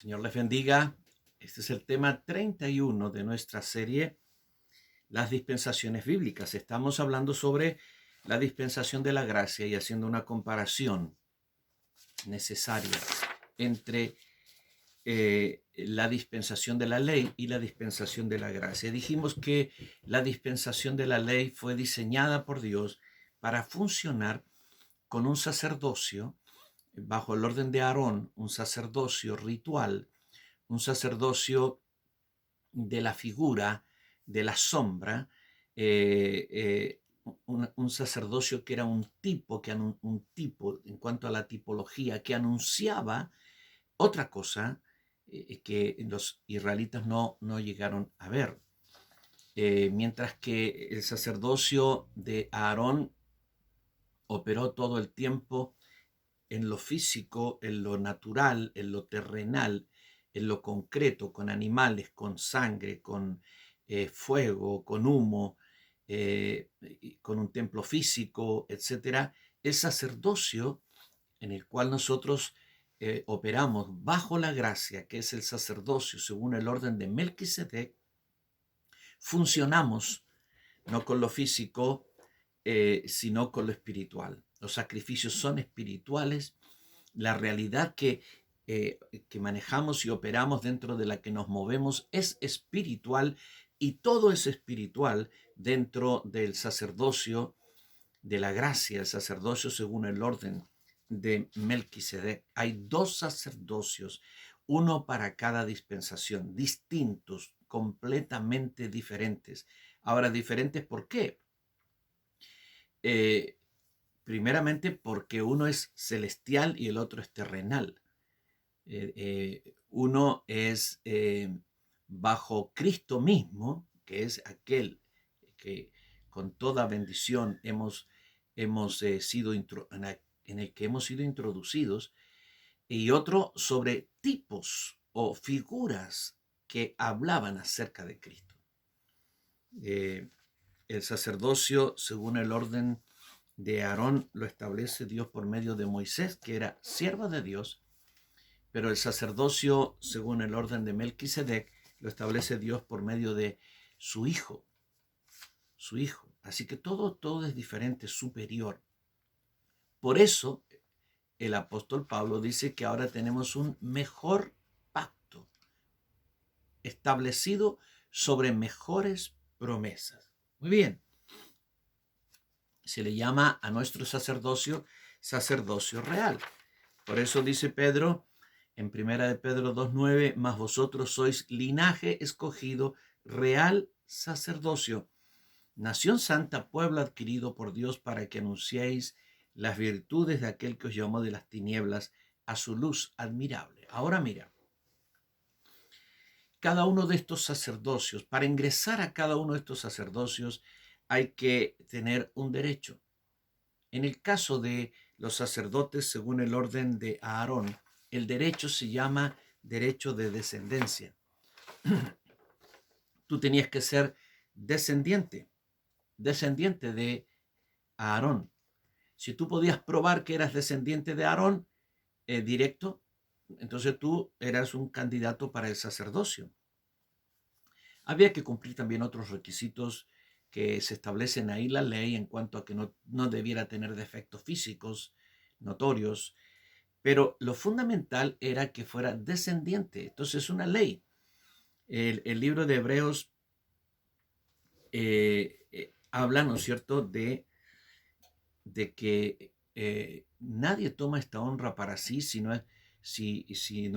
Señor les bendiga. Este es el tema 31 de nuestra serie, las dispensaciones bíblicas. Estamos hablando sobre la dispensación de la gracia y haciendo una comparación necesaria entre la dispensación de la ley y la dispensación de la gracia. Dijimos que la dispensación de la ley fue diseñada por Dios para funcionar con un sacerdocio bajo el orden de Aarón, un sacerdocio ritual, un sacerdocio de la figura, de la sombra, un sacerdocio que era un tipo en cuanto a la tipología, que anunciaba otra cosa que los israelitas no llegaron a ver. Mientras que el sacerdocio de Aarón operó todo el tiempo en lo físico, en lo natural, en lo terrenal, en lo concreto, con animales, con sangre, con fuego, con humo, con un templo físico, etcétera. El sacerdocio en el cual nosotros operamos bajo la gracia, que es el sacerdocio según el orden de Melquisedec, funcionamos no con lo físico, sino con lo espiritual. Los sacrificios son espirituales. La realidad que manejamos y operamos, dentro de la que nos movemos, es espiritual, y todo es espiritual dentro del sacerdocio de la gracia, el sacerdocio según el orden de Melquisedec. Hay dos sacerdocios, uno para cada dispensación, distintos, completamente diferentes. Ahora, diferentes, ¿por qué? Eh, Primeramente porque uno es celestial y el otro es terrenal. Uno es bajo Cristo mismo, que es aquel que con toda bendición hemos sido en el que hemos sido introducidos, y otro sobre tipos o figuras que hablaban acerca de Cristo. Eh, el sacerdocio, según el orden de Aarón, lo establece Dios por medio de Moisés, que era siervo de Dios, pero el sacerdocio, según el orden de Melquisedec, lo establece Dios por medio de su hijo, su hijo. Así que todo es diferente, superior. Por eso el apóstol Pablo dice que ahora tenemos un mejor pacto establecido sobre mejores promesas. Muy bien, se le llama a nuestro sacerdocio sacerdocio real. Por eso dice Pedro en primera de Pedro 2:9, mas vosotros sois linaje escogido, real sacerdocio, nación santa, pueblo adquirido por Dios, para que anunciéis las virtudes de aquel que os llamó de las tinieblas a su luz admirable. Ahora mira, cada uno de estos sacerdocios, para ingresar a cada uno de estos sacerdocios hay que tener un derecho. En el caso de los sacerdotes, según el orden de Aarón, el derecho se llama derecho de descendencia. Tú tenías que ser descendiente de Aarón. Si tú podías probar que eras descendiente de Aarón directo, entonces tú eras un candidato para el sacerdocio. Había que cumplir también otros requisitos que se establecen ahí la ley, en cuanto a que no debiera tener defectos físicos notorios, pero lo fundamental era que fuera descendiente. Entonces, una ley. El libro de Hebreos habla, ¿no es cierto?, de que nadie toma esta honra para sí si no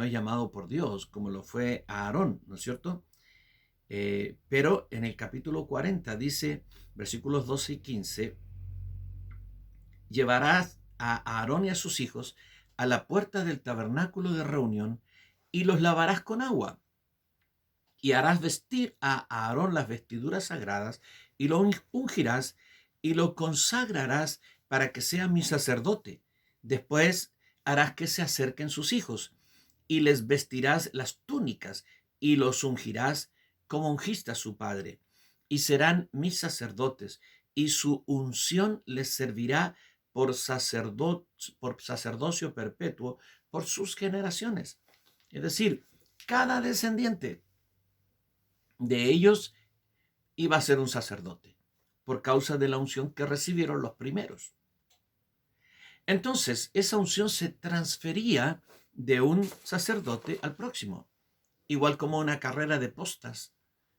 es llamado por Dios, como lo fue Aarón, ¿no es cierto? Pero en el capítulo 40 dice, versículos 12 y 15, llevarás a Aarón y a sus hijos a la puerta del tabernáculo de reunión y los lavarás con agua. Y harás vestir a Aarón las vestiduras sagradas y lo ungirás y lo consagrarás para que sea mi sacerdote. Después harás que se acerquen sus hijos y les vestirás las túnicas y los ungirás como ungiste a su padre. Y serán mis sacerdotes, y su unción les servirá por sacerdocio perpetuo por sus generaciones. Es decir, cada descendiente de ellos iba a ser un sacerdote por causa de la unción que recibieron los primeros. Entonces, esa unción se transfería de un sacerdote al próximo, igual como una carrera de postas,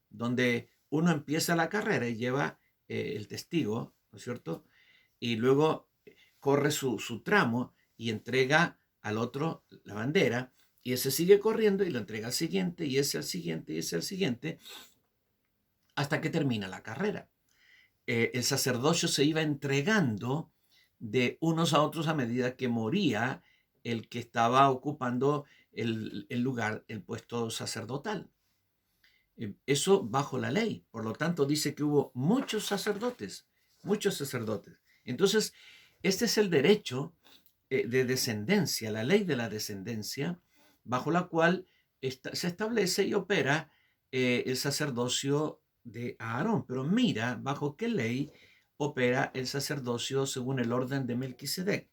donde uno empieza la carrera y lleva el testigo, ¿no es cierto? Y luego corre su tramo y entrega al otro la bandera, y ese sigue corriendo y lo entrega al siguiente, y ese al siguiente, y ese al siguiente, hasta que termina la carrera. El sacerdocio se iba entregando de unos a otros a medida que moría el que estaba ocupando el lugar, el puesto sacerdotal. Eso bajo la ley. Por lo tanto, dice que hubo muchos sacerdotes, muchos sacerdotes. Entonces, este es el derecho de descendencia, la ley de la descendencia, bajo la cual se establece y opera el sacerdocio de Aarón. Pero mira, bajo qué ley opera el sacerdocio según el orden de Melquisedec.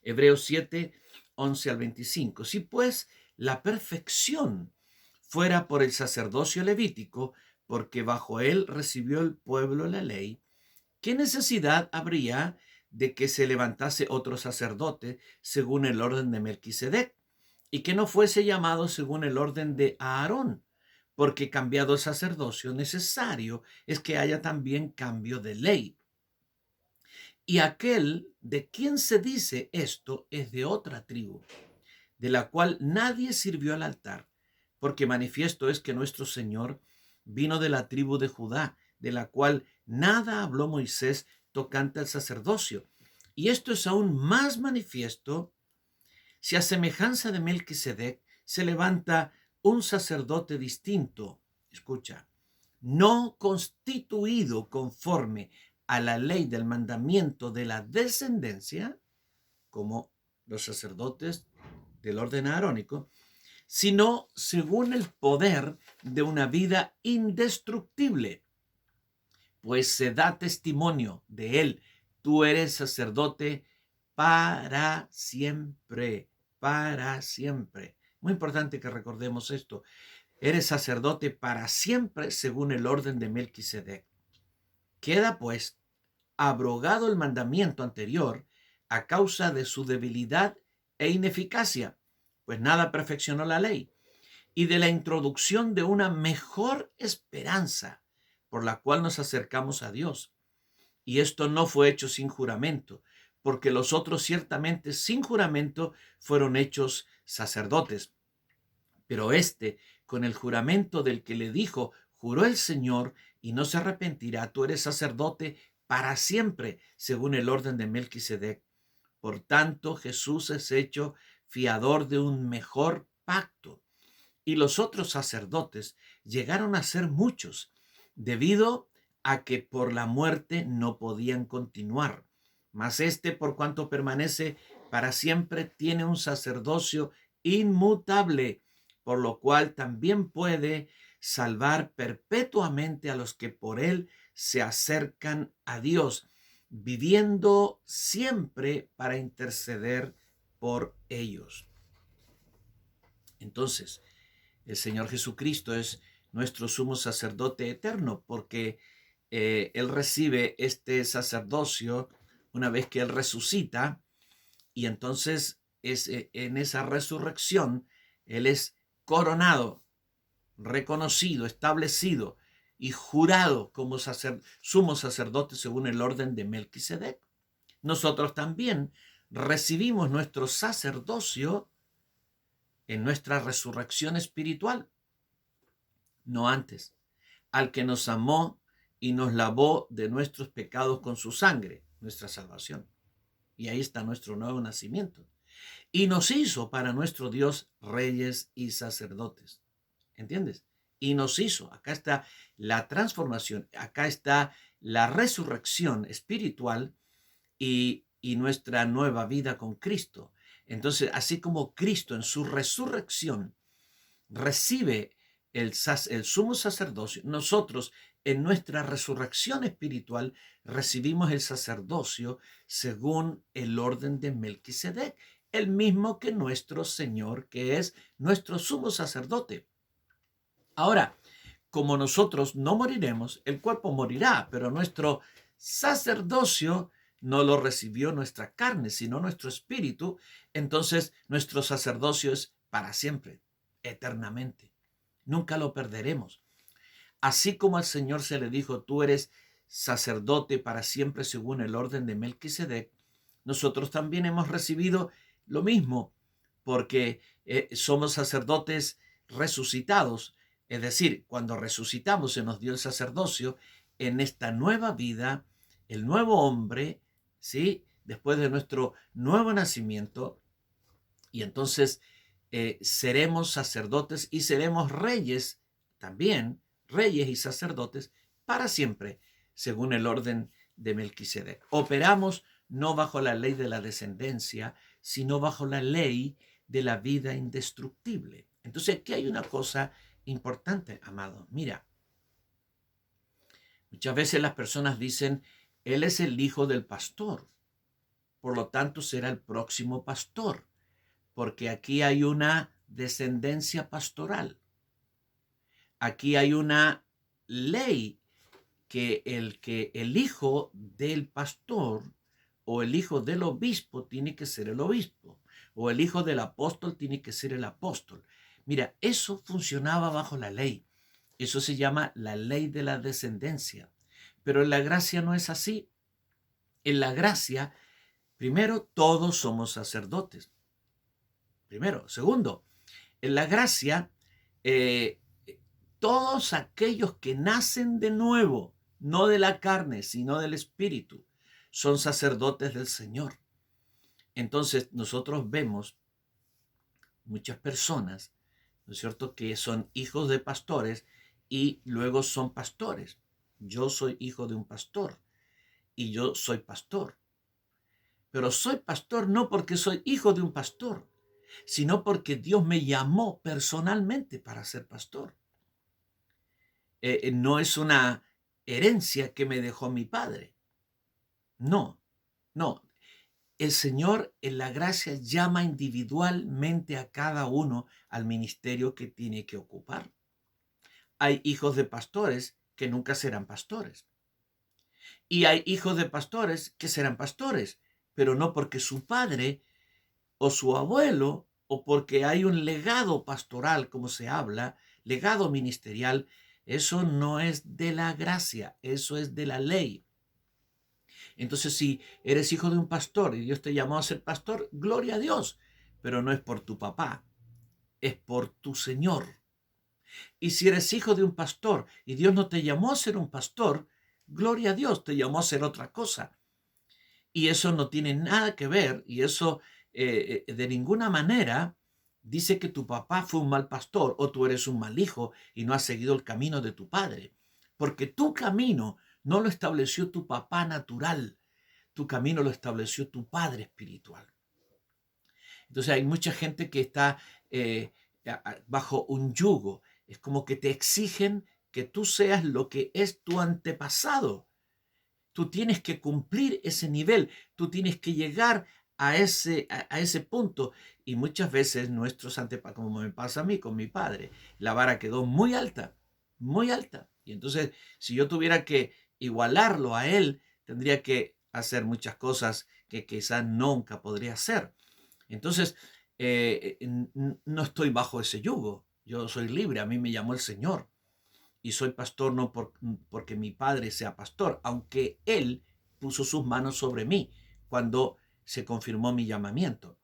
Hebreos 7, 11 al 25. Si pues la perfección fuera por el sacerdocio levítico, porque bajo él recibió el pueblo la ley, ¿qué necesidad habría de que se levantase otro sacerdote según el orden de Melquisedec y que no fuese llamado según el orden de Aarón? Porque cambiado el sacerdocio, necesario es que haya también cambio de ley. Y aquel de quien se dice esto es de otra tribu, de la cual nadie sirvió al altar, porque manifiesto es que nuestro Señor vino de la tribu de Judá, de la cual nada habló Moisés tocante al sacerdocio. Y esto es aún más manifiesto si a semejanza de Melquisedec se levanta un sacerdote distinto, escucha, no constituido conforme a la ley del mandamiento de la descendencia, como los sacerdotes del orden arónico, sino según el poder de una vida indestructible, pues se da testimonio de él. Tú eres sacerdote para siempre, para siempre. Muy importante que recordemos esto. Eres sacerdote para siempre según el orden de Melquisedec. Queda pues abrogado el mandamiento anterior a causa de su debilidad e ineficacia, pues nada perfeccionó la ley, y de la introducción de una mejor esperanza por la cual nos acercamos a Dios. Y esto no fue hecho sin juramento, porque los otros ciertamente sin juramento fueron hechos sacerdotes. Pero este, con el juramento del que le dijo, juró el Señor y no se arrepentirá, tú eres sacerdote para siempre, según el orden de Melquisedec. Por tanto, Jesús es hecho fiador de un mejor pacto. Y los otros sacerdotes llegaron a ser muchos, debido a que por la muerte no podían continuar. Mas este, por cuanto permanece para siempre, tiene un sacerdocio inmutable, por lo cual también puede salvar perpetuamente a los que por él se acercan a Dios, viviendo siempre para interceder por ellos. Entonces, el Señor Jesucristo es nuestro sumo sacerdote eterno, porque Él recibe este sacerdocio una vez que Él resucita, y entonces en esa resurrección Él es coronado, reconocido, establecido y jurado como sumo sacerdote según el orden de Melquisedec. Nosotros también recibimos nuestro sacerdocio en nuestra resurrección espiritual, no antes, al que nos amó y nos lavó de nuestros pecados con su sangre, nuestra salvación. Y ahí está nuestro nuevo nacimiento. Y nos hizo para nuestro Dios reyes y sacerdotes. ¿Entiendes? Y nos hizo. Acá está la transformación, acá está la resurrección espiritual y nuestra nueva vida con Cristo. Entonces, así como Cristo en su resurrección recibe el sumo sacerdocio, nosotros en nuestra resurrección espiritual recibimos el sacerdocio según el orden de Melquisedec. el mismo que nuestro Señor, que es nuestro sumo sacerdote. Ahora, como nosotros no moriremos, el cuerpo morirá, pero nuestro sacerdocio no lo recibió nuestra carne, sino nuestro espíritu. Entonces, nuestro sacerdocio es para siempre, eternamente. Nunca lo perderemos. Así como al Señor se le dijo, tú eres sacerdote para siempre según el orden de Melquisedec, nosotros también hemos recibido lo mismo, porque somos sacerdotes resucitados. Es decir, cuando resucitamos se nos dio el sacerdocio en esta nueva vida, el nuevo hombre, ¿sí? Después de nuestro nuevo nacimiento, y entonces seremos sacerdotes y seremos reyes también, reyes y sacerdotes para siempre, según el orden de Melquisedec. Operamos no bajo la ley de la descendencia, sino bajo la ley de la vida indestructible. Entonces, aquí hay una cosa importante, amado. Mira, muchas veces las personas dicen, él es el hijo del pastor, por lo tanto será el próximo pastor, porque aquí hay una descendencia pastoral. Aquí hay una ley que el hijo del pastor o el hijo del obispo tiene que ser el obispo, o el hijo del apóstol tiene que ser el apóstol. Mira, eso funcionaba bajo la ley. Eso se llama la ley de la descendencia. Pero en la gracia no es así. En la gracia, primero, todos somos sacerdotes. Primero. Segundo, en la gracia, todos aquellos que nacen de nuevo, no de la carne, sino del Espíritu, son sacerdotes del Señor. Entonces, nosotros vemos muchas personas, ¿no es cierto?, que son hijos de pastores y luego son pastores. Yo soy hijo de un pastor y yo soy pastor. Pero soy pastor no porque soy hijo de un pastor, sino porque Dios me llamó personalmente para ser pastor. No es una herencia que me dejó mi padre. No, no. El Señor en la gracia llama individualmente a cada uno al ministerio que tiene que ocupar. Hay hijos de pastores que nunca serán pastores. Y hay hijos de pastores que serán pastores, pero no porque su padre o su abuelo o porque hay un legado pastoral, como se habla, legado ministerial. Eso no es de la gracia, eso es de la ley. Entonces, si eres hijo de un pastor y Dios te llamó a ser pastor, gloria a Dios, pero no es por tu papá, es por tu Señor. Y si eres hijo de un pastor y Dios no te llamó a ser un pastor, gloria a Dios, te llamó a ser otra cosa. Y eso no tiene nada que ver, y eso de ninguna manera dice que tu papá fue un mal pastor o tú eres un mal hijo y no has seguido el camino de tu padre. Porque tu camino no lo estableció tu papá natural, tu camino lo estableció tu padre espiritual. Entonces hay mucha gente que está bajo un yugo. Es como que te exigen que tú seas lo que es tu antepasado. Tú tienes que cumplir ese nivel, tú tienes que llegar a ese punto. Y muchas veces nuestros antepasados, como me pasa a mí con mi padre, la vara quedó muy alta, muy alta. Y entonces, si yo tuviera que igualarlo a él, tendría que hacer muchas cosas que quizás nunca podría hacer. Entonces, no estoy bajo ese yugo. Yo soy libre, a mí me llamó el Señor. Y soy pastor no porque mi padre sea pastor, aunque él puso sus manos sobre mí cuando se confirmó mi llamamiento.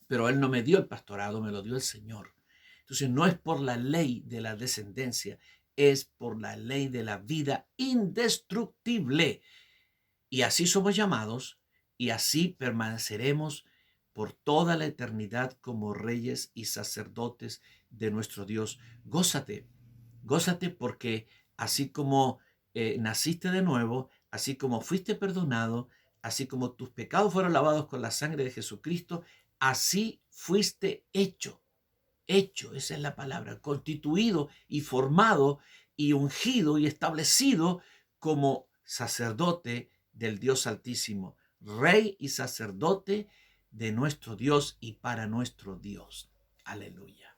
Pero él no me dio el pastorado, me lo dio el Señor. Entonces no es por la ley de la descendencia, es por la ley de la vida indestructible. Y así somos llamados y así permaneceremos por toda la eternidad como reyes y sacerdotes de nuestro Dios. Gózate. Gózate porque así como naciste de nuevo, así como fuiste perdonado, así como tus pecados fueron lavados con la sangre de Jesucristo, así fuiste hecho, esa es la palabra, constituido y formado y ungido y establecido como sacerdote del Dios Altísimo, rey y sacerdote de nuestro Dios y para nuestro Dios. Aleluya.